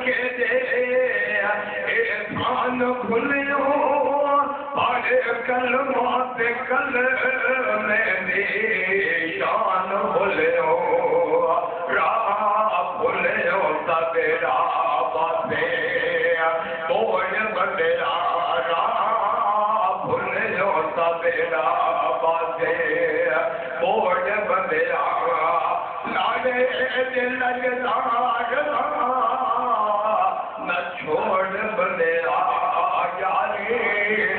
के दे इंसान खुलियो पाड़े कल माते कल मेरी शान भूलियो राह भूलियो सवेरा बाते बोल बंदेरा राह भूलियो सवेरा बाते बोल बंदेरा लाडे दिल न छोड़ बंदेरा यारी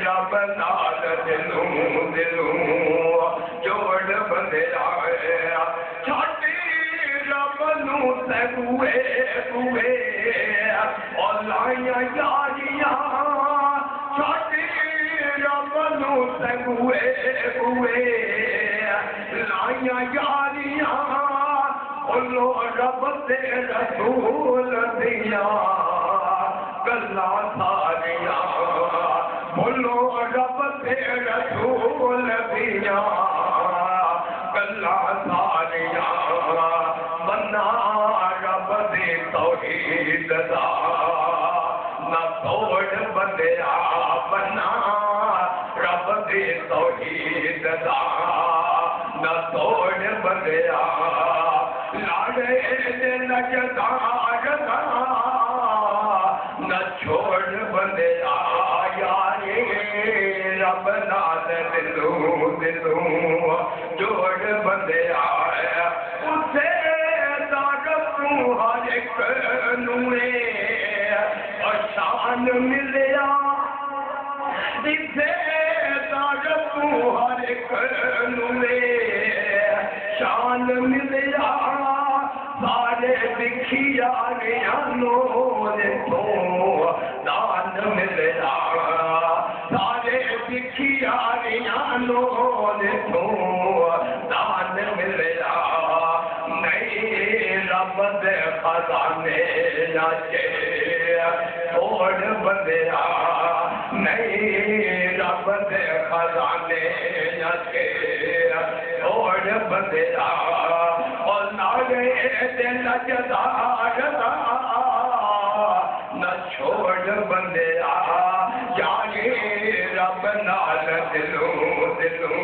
रब नाल दिलूं दिलूं जोड़ बंदेरा छाती रब नू तगुए गुए और लाइया यारियां छाती रब नू तगुए गुए लाइया यारियां बोलो रब ते रसूल दिया गल्ला सारिया बोलो रब ते रसूल दिया गल्ला सारिया बन्ना रब दे तौहीद दा न तोड़ बंदेया बन्ना रब दे तौहीद दा न तोड़ बंदेया लाडे दिल जदार न छोड़ बंदेया यारे रब नाल दिलूं दिलूं जोड़ बंदेया उसे दारतू हर एक नूए और शान मिलिया इसे दारतू हर एक नूए शान मिलिया सारे दिखिया तो दान मिलिया सारे दिखिया तो दान मिलिया नहीं रब दे खजाने नाचे छोड़ बंदेया नहीं रब दे खजाने नाचे छोड़ बंदेया और नागे दिल जदार न छोड़ बंदेया यारे रब नाल दिलूं दिलूं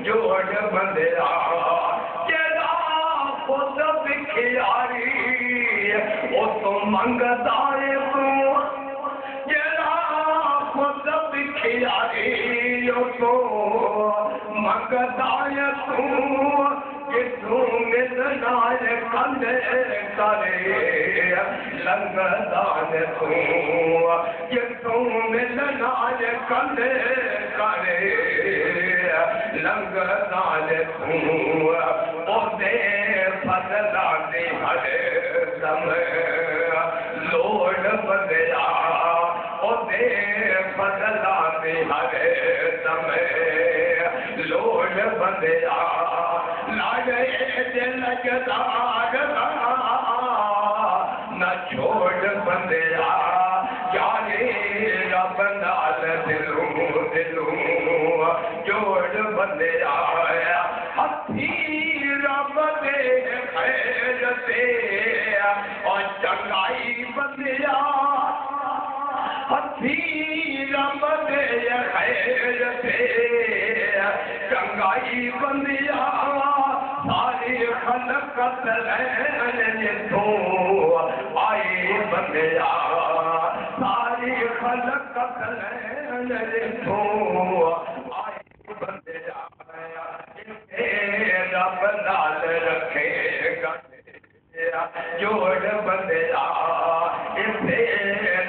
जोड़ बंदेया जेड़ा खुद बिखियारी ओ तो मंगदा है तू जेड़ा खुद बिखियारी ओ तो मंगदा है तू तू मिलना कंदे करे लंगदान तू ये तू मिलना कंदे करे लंगदान तू ओदे फजला दे हर समय लोड़ बंदेया ओदे फजला दे हर समय लोड़ बंदेया लाडे दिल जदार न छोड़ बंदेया यारे रब नाल दिलूं दिलूं जोड़ बंदेया हथी रब दे खैर से और चंगाई बंदेया हथी रब दे खैर से चंगाई बंदिया सारी खलकत लैन तो आई बंदिया सारी खलकत लैन तो आई बंदिया रब नाल रखेगा जोड़ बंदिया इसे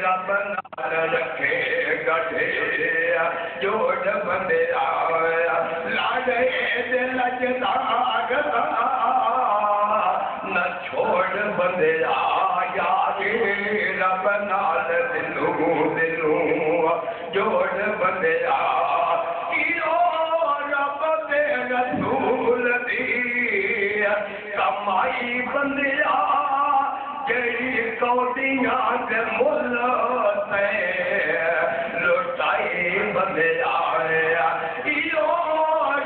रब नाल रखेगा जोड़ बंदिया लाडे दिल जदार न छोड़ बंदेया यारे रब नाल दिलूं दिलूं जोड़ बंदेया रब दे रसूल दी कमाई बंदेया जेड़ी कौदियां दे मुल ते लुटाई बंदेया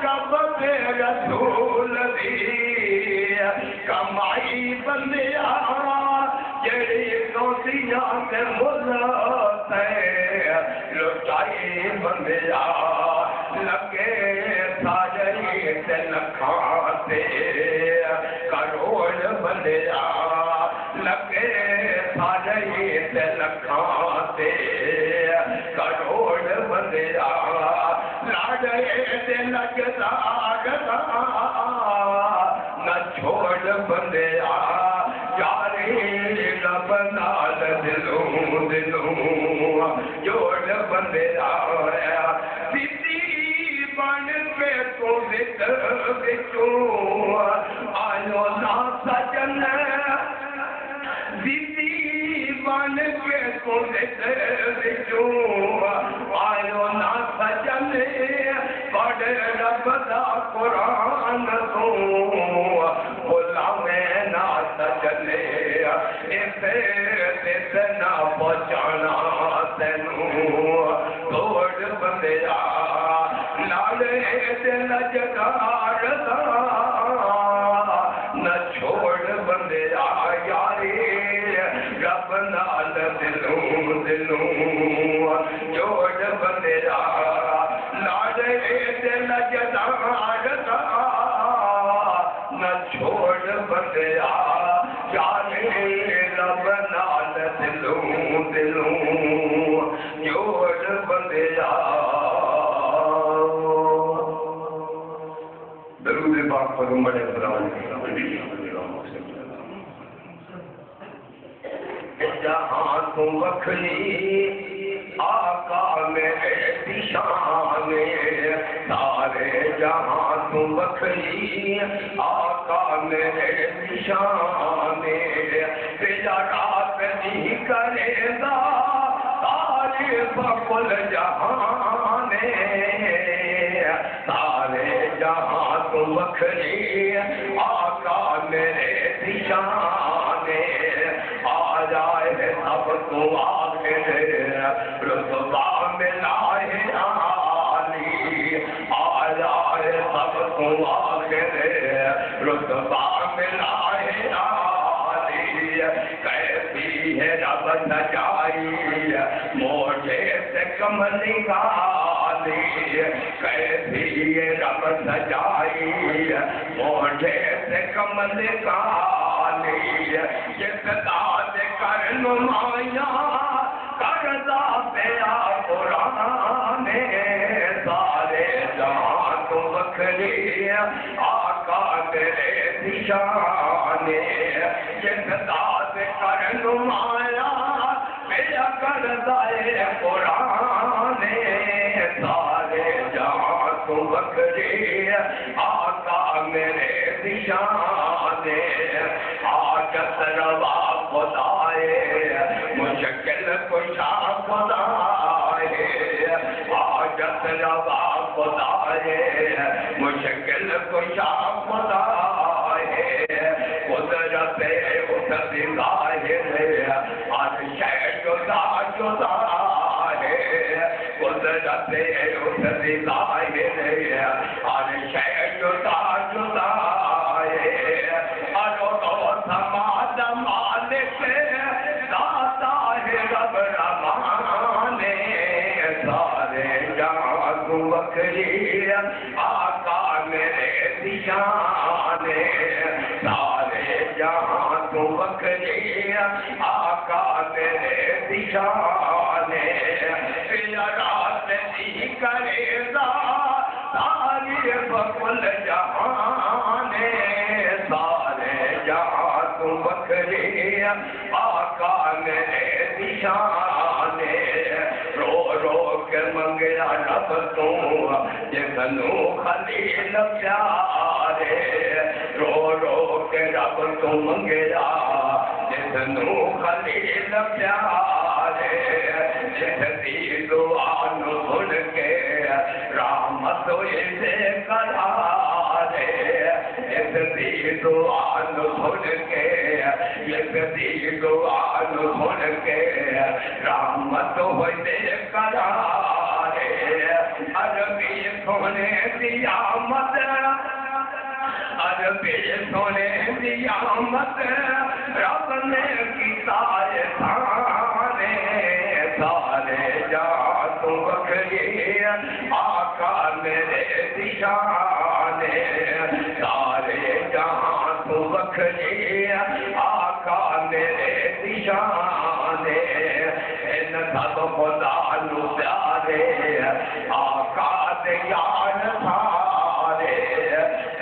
रब दे रसूल दी कमाई बंदेया जेड़ी रोटियां के मुल्ते लुटाई बंदिया लगे साजरी से लखाते करोड़ बंदिया लगे साजरी से लखाते करोड़ बंदिया लाडे से लगता न छोड़ बंदिया यारे रब नाल दिलों दिलों जोड़ बंदिया सिद्धि बन पे तो बिचों आयो ना सजन सिद्धि बन पे तो बिचों आयो ना सजन पढ़ रब दा कुरान तो बोला मैं ना सजने इसे ना पहुंचाना तेनू तोड़ बंदिया लाले दिल जगार न छोड़ बंदिया यारे रब नाल दिलों दिलों जोड़ बंदिया लाले दिल जगार न छोड़ बंदिया यारे रब नाल दिलों दिलों जोड़ बंदिया दरूद पाक पर बड़े जहां तू बखरी आका मेरे दिशान सारे जहां तू बखरी आका मेरे दिशान तेरा रात नहीं करेगा सारे बकुल जहान सारे जहां तू बखरी आका मेरे दिशान आ जाए सब तू आखिर रुतबा मिलाए आली आ जाए सब तू आखिर रुतबा मिलाए आली कैसी है रब सजाई मोटे से कमली गाली कैसी है रब सजाई मोटे से कमली गाली जिस दाद कर नुमाया करदा पिया पुराने सारे जहां तू बखरी आका तेरे निशाने जिस दाद कर नुमाया पिया करदा पुराने सारे जहां तू बखरी आका मेरे निशाने आज सरवा खुदाए मुश्किल कुशा खुदाए आज सरवा खुदाए मुश्किल कुशा खुदाए कुदरत उस दिगाहे आज शह जुदा जुदा है कुदरत उस दिगाहे आज शह जुदा जुदा मालिक दाता है रब रमाने सारे जहां तू बखरी आका मेरे दिशाने सारे जहां तू बखरी आका मेरे दिशाने पिया रात दी करेगा सारी बकुल जहाने सारे जहां तू बखरी आका मेरे निशाने रो रो के मंगया रब तू जिसनू खलील प्यारे रो रो के रब तू मंगया जिसनू खलील प्यारे जिसदी दुआ नू सुन के रहमत इसे करारे जिसदी दुआ नू सुन के जिसदी दुआ नू सुन के रहमत होते करारे अरबी सोने दिया मत अरबी सोने दिया मत रब ने किया आका मेरे दिशाने सारे जहां तू बखरी आका मेरे दिशाने इन सब खुदा नू प्यारे आका दे यार सारे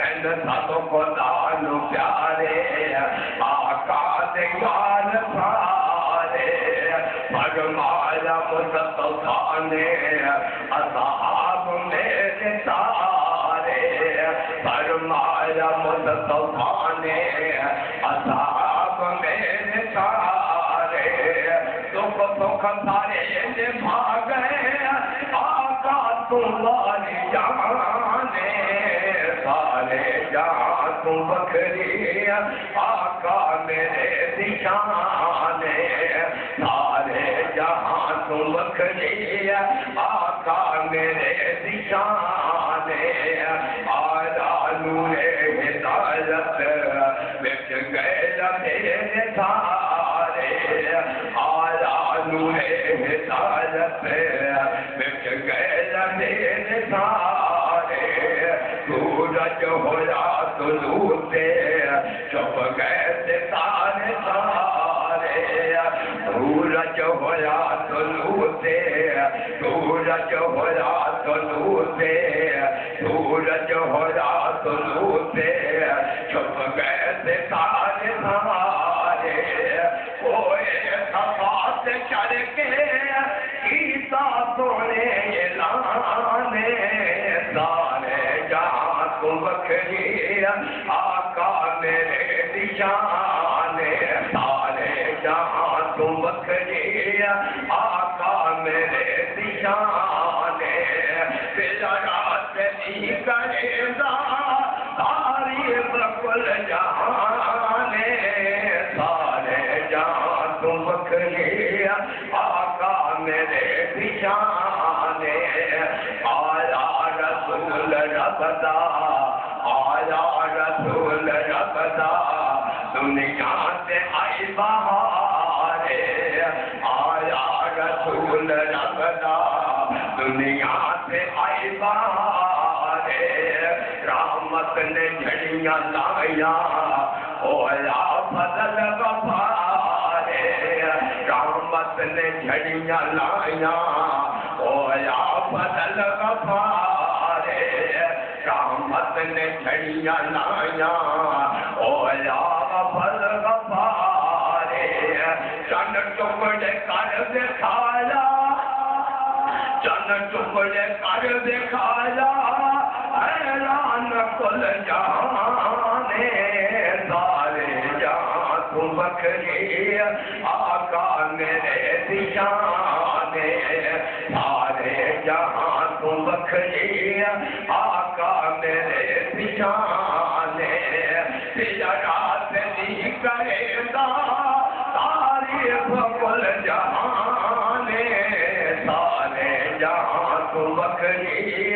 इन सब खुदा नू प्यारे आका दे यार सारे फरमाया मुस्तफा ने असहाब मेरे सारे फरमाया मुस्तफा ने असहाब मेरे सारे दुख दुख सारे निभा गए आका तुम्हारी जाने सारे जहां तू बखरी आका मेरे दिशाने सारे जहां तू बखरी आका मेरे दिशाने आला नूरे हिदायत बिच गए मेरे सारे आला नूरे हिदायत बिच गए मेरे सारे सूरज होया तुलू से चुप गए सारे सारे सूरज होया तुलू से सूरज होया तुलू से सूरज होया तुलू से चुप गए सारे सारे कोई सफा से चढ़ के गीता सोने लाने सारे जहां तू बखरी आका मेरे दिशाने सारे जहां तू बखरी आका मेरे दिशाने तेरा रात नहीं करेगा तारीफ कुल जहाने सारे जहां तू बखरी आका मेरे दिशाने आया रसूल रबदा आया रसूल रबदा दुनिया से आई बहारे आया रसूल रबदा दुनिया से आई बहारे रहमत ने झड़ियां लाया होया फजल गफारे रहमत ने झड़ियां लाया होया फजल गफारे रहमत ने झड़ियां लाया होया फजल गफारे चन टुकड़े कर दिखाया चन टुकड़े कर दिखाया हैरान कुल जहाने सारे जहां तू बखरी आका मेरे दिशाने सारे जहां तू बखरी आका मेरे दिशाने तेरा रात नहीं करेगा तारीफ कुल जहाने सारे जहां तू बखरी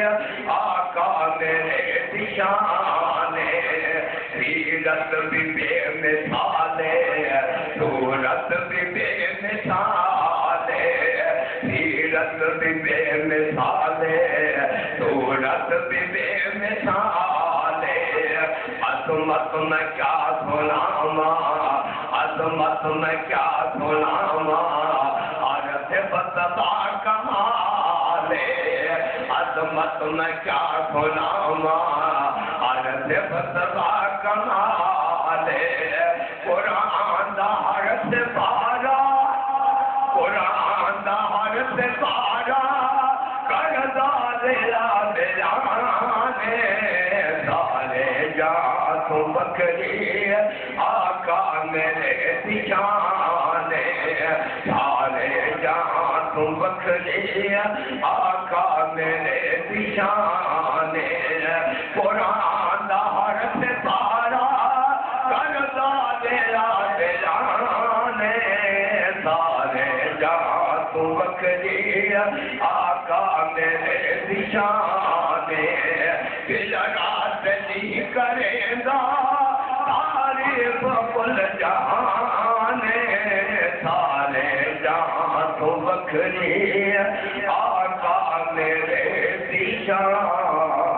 आका मेरे दिशाने सीरत भी बेमिसाले सूरत भी बेमिसाले सीरत भी बेमिसाले सूरत भी बेमिसाले अजमत में क्या सुनामा अजमत में क्या सुनामा अर्थ बतबा कमाले अजमत में क्या सुनामा अर्थ बतबा कमाले कुरान दा हरत पारा कुरान दा हरत पारा करदा दिला दिलाने सारे जहां तू बखरी आका मेरे दिशाने सारे जहां तू बखरी आका मेरे दिशाने कुरान दा हरत पारा करदा दिला दिलाने सारे जहां तू बखरी आका मेरे दिशाने रात नहीं करेगा तारीफ कुल जहाने सारे जहां तू बखरी आका मेरे मुसलमान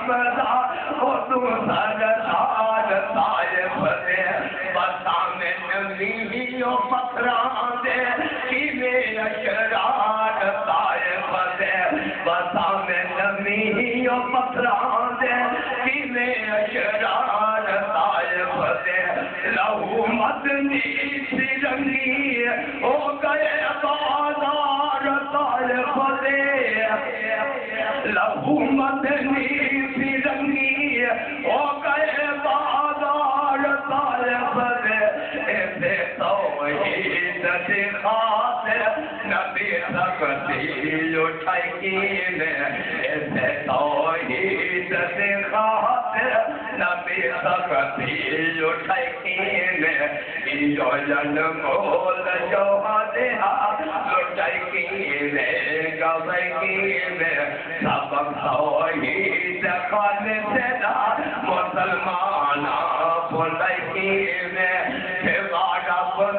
कमरा ओ तू सरदार तायफ दे बसा में नमी ओ पत्थरां दे किवे अशरार तायफ दे बसा में नमी ओ पत्थरां दे किवे अशरार तायफ दे लहू मदनी तिरंगी हो गए बाजार तायफ दे लहू मदनी तिरंगी हो गए बाजार तायफ दे ऐसे तौहीद से खातिर नबी सकती उठाई में ऐसे तौहीद से खातिर नबी सकती उठाई में जो जन्म मोल जो दे लुटाई में गवाई में सब तौहीद खाने से ना मुसलमान बोलाई में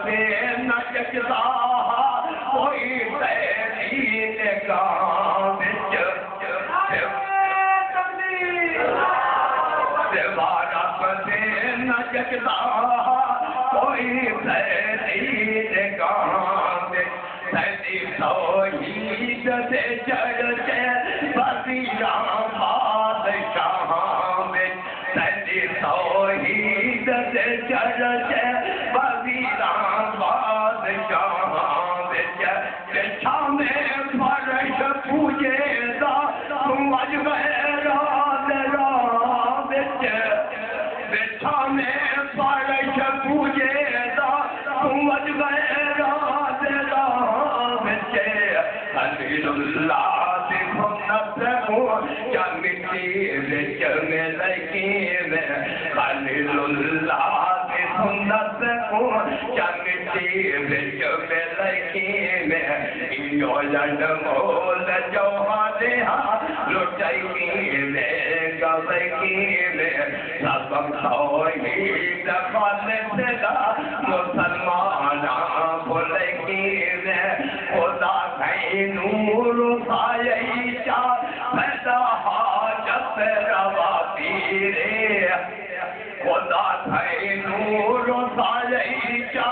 से न जगदा कोई तहरीर गाँव से न जगदा कोई तहरीर गाँव सदी तौहीद से चढ़ते बसीरा बादशाह में सदी तौहीद से चढ़ते बसीरा बादशाह में फर्श पूजेदा तुम अज रात बिछा में फर्श पूजेदा तुम अज रात खलीलुल्लाह से सुन्नत हो क्या मिट्टी बिच में लगी में खलीलुल्लाह से सुन्नत हो क्या मिट्टी बिच में लगी में यो मोल जो दे लुटाई में गवाई में सब तौहीद खाने से मुसलमान बोलेगी में खुदा कहीं नूर सायचा पैदा हाजत रवा पीरे खुदा कहीं नूर सायचा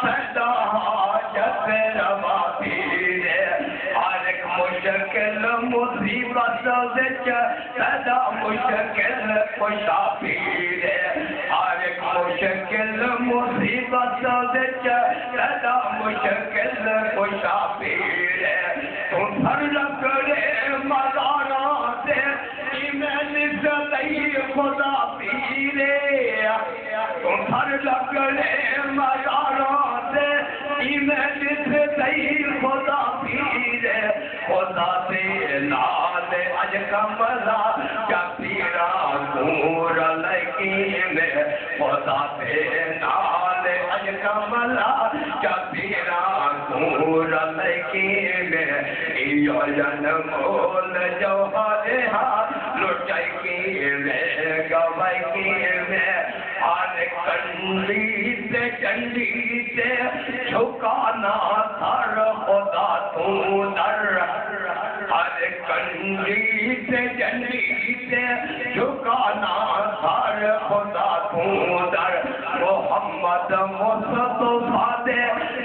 पैदा हाजत रवा पीरे हर एक मुश्किल मुसीबत विच पैदा मुश्किल खुशा पीरे हर एक मुश्किल मुसीबत विच पैदा मुश्किल खुशा पीरे तू सर लगड़े मदारा से इमें खुदा पीरे तू सर लगड़े मदारा से इमें खुदा पीरे खुदा से लाल अज कमला क्या पीरा दूर लगी में खुदा से लाल अज कमला क्या पीरा दूर लगी में यो मोल जो दे लुटाई में गवाई में हर कंडी से चंडी से झुकाना सर खुदा तू दर हर कंडी से चंडी से झुकाना सर खुदा तू दर मोहम्मद मुस्तफा दे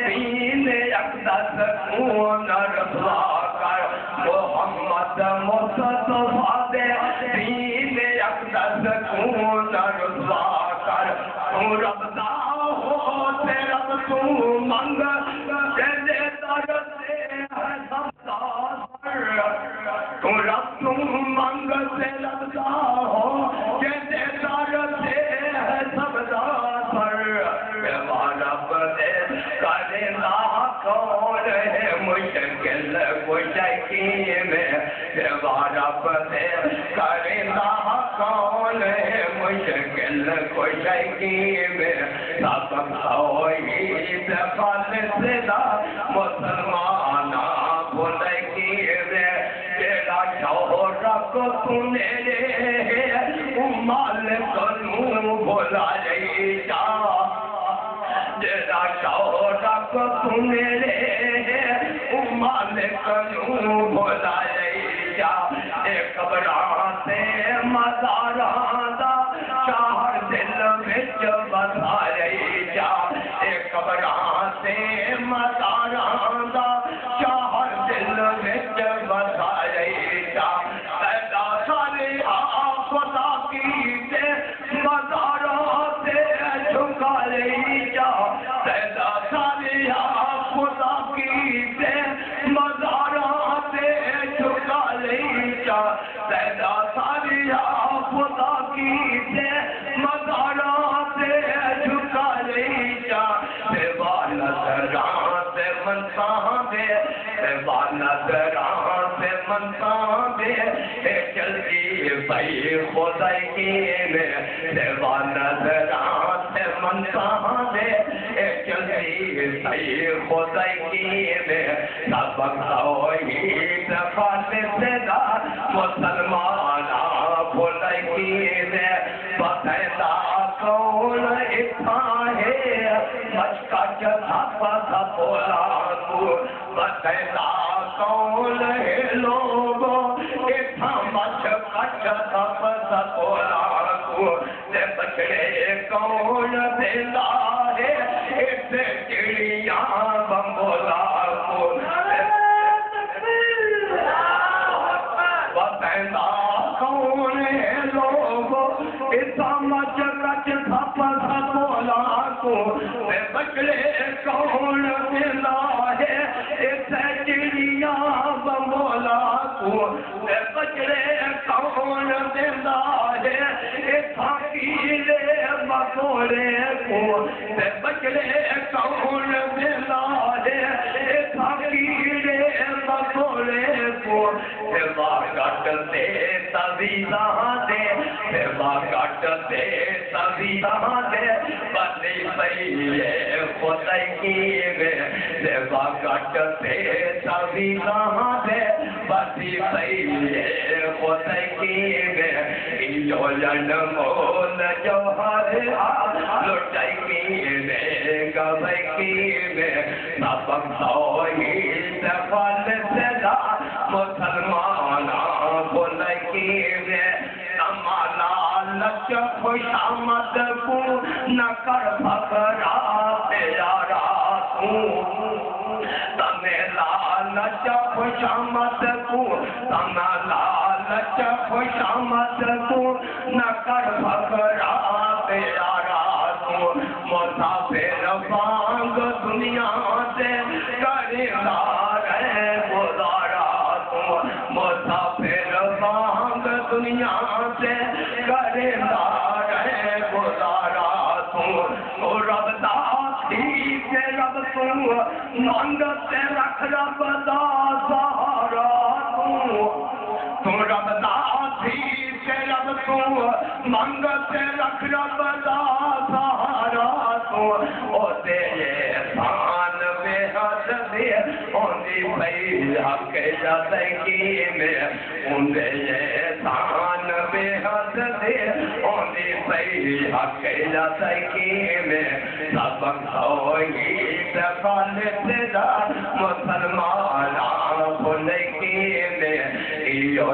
दीन अक़दस को नरवा कर मोहम्मद मुस्तफा दे दीन अक़दस को नरवा कर तू रब्दा हो ते रब तू मंग दे दर से है सबका तू रब तू मंग से रब्दा हो दे दर से है सबका रब दे करेला कौन है मुश्किल कुशकी में रब दे करेला कौन है मुश्किल कुशकी में सब तौहीद खालिदा मुसलमान बोलेगी में तेरा शौहर को तूने माल कनू बोला जा तेरा शौहर को तूने माल कनू बोला जा एक कबरा से मज़ारां दा शहर दिल विच बसा रही जा कबरां ते मज़ारां दा शहर दिल विच बसा रही जा पैदा सारे खुदा की ते मज़ारां ते झुका रही जा पैदा सारे खुदा की ते मज़ारां ते झुका रही जा पैदा सारे खुदा की ते मज़ारां ते झुका रही जा सेवा नज़रां से मनसा दे सेवा नज़रां से मनसा दे जल्दी भाई खुदाई की में सेवा नज़रां से मनसा दे जल्दी भाई खुदाई की में सबक तौहीद फातिदा मुसलमान खुदाई की में बतैदा कौन इतना है मचका जथा पता बोला तू बतैदा कौन है लोगो इतना मचका जथा पता बोला तू ते बचड़े कौन देता है इसे चिड़िया बंबोला तू बतैदा कौन है लोगो इतना मचका जथा पता बोला तू ते बचड़े कौन देता है इसे चिड़िया बंबोला तू ते बचड़े कौन देता है इतना कीड़े मकोड़े को ते बचड़े कौन देता है इतना कीड़े मकोड़े को सेवा काटते तवीज़ा दे सेवा काटते तवीज़ा दे बनी पई है खुदाई की में सेवा काटते तवीज़ा दे बनी पई है खुदाई की में यो मोल जौहर लुटाई की में गवाई की में सबक तौहीद फातिदा मुसलमान खुदाई की में तमाला लच खुशामद को न कर फकरा प्यारा तू तमेला लच खुशामद को तमाला लच खुशामद को न कर फकरा प्यारा तू मुसाफिर वांग दुनिया से करेदार है गुजारा तू मुसाफिर वांग दुनिया से करेदार है गुजारा तू रब दा ठीक है रब तू मंग से रख रब दा सहारा तू रब दा ठीक है रब तू मंग से रख रब दा सहारा तू ओ तेरे शान बेहद दे ओंदी भई हक जतकी में ओंदे शान बेहद दे ओंदी भई हक जतकी में सबक तौहीद फातिदा मुसलमान खुदाई की में यो